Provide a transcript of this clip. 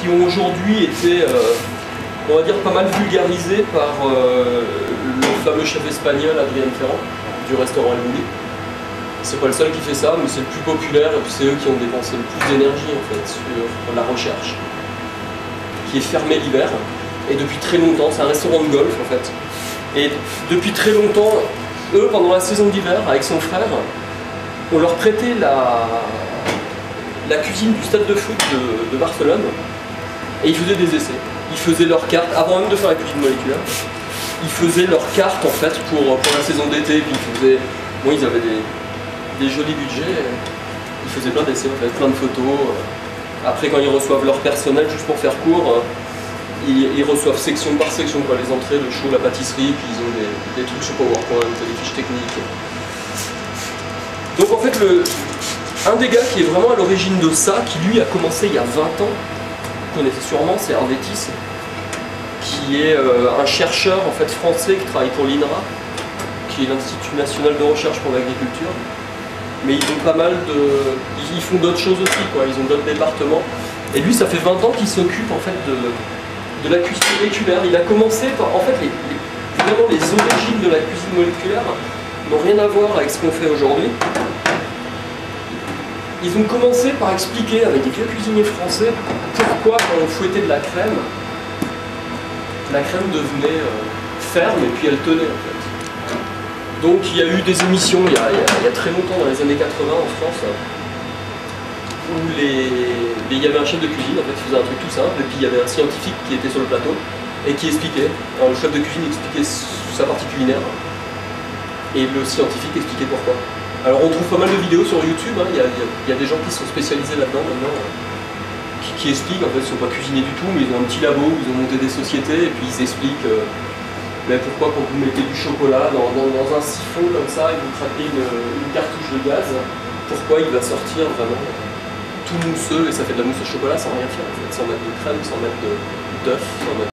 qui ont aujourd'hui été, on va dire, pas mal vulgarisés par le fameux chef espagnol Adrián Ferrand, du restaurant El Bulli. C'est pas le seul qui fait ça, mais c'est le plus populaire, et puis c'est eux qui ont dépensé le plus d'énergie en fait sur la recherche, qui est fermé l'hiver, et depuis très longtemps, c'est un restaurant de golf en fait. Et depuis très longtemps, eux, pendant la saison d'hiver, avec son frère, on leur prêtait la cuisine du stade de foot de Barcelone, et ils faisaient des essais. Ils faisaient leurs cartes, avant même de faire la cuisine moléculaire, ils faisaient leurs cartes en fait pour la saison d'été, puis ils avaient des jolis budgets, ils faisaient plein d'essais, en fait, plein de photos. Après, quand ils reçoivent leur personnel, juste pour faire court, ils reçoivent section par section, quoi, les entrées, le show, la pâtisserie, puis ils ont des trucs sur PowerPoint, des fiches techniques. Donc en fait, un des gars qui est vraiment à l'origine de ça, qui lui a commencé il y a 20 ans, vous connaissez sûrement, c'est Hervé Tisse, qui est un chercheur en fait, français qui travaille pour l'INRA, qui est l'Institut National de Recherche pour l'Agriculture. Mais ils ont pas mal de... Ils font d'autres choses aussi, quoi. Ils ont d'autres départements. Et lui, ça fait 20 ans qu'il s'occupe en fait de la cuisine moléculaire. Il a commencé par... En fait, vraiment les origines de la cuisine moléculaire n'ont rien à voir avec ce qu'on fait aujourd'hui. Ils ont commencé par expliquer avec des vieux cuisiniers français pourquoi quand on fouettait de la crème devenait ferme et puis elle tenait en fait. Donc il y a eu des émissions il y a très longtemps, dans les années 80 en France, où il y avait un chef de cuisine en fait, qui faisait un truc tout simple, et puis il y avait un scientifique qui était sur le plateau et qui expliquait. Alors, le chef de cuisine expliquait sa partie culinaire et le scientifique expliquait pourquoi. Alors on trouve pas mal de vidéos sur YouTube, hein. Il y a des gens qui sont spécialisés là-dedans maintenant, qui expliquent, en fait ils ne sont pas cuisiniers du tout, mais ils ont un petit labo où ils ont monté des sociétés et puis ils expliquent mais pourquoi quand vous mettez du chocolat dans un siphon comme ça et vous craquez une cartouche de gaz, pourquoi il va sortir vraiment tout mousseux et ça fait de la mousse au chocolat sans rien faire en fait, sans mettre de crème, sans mettre d'œuf, sans mettre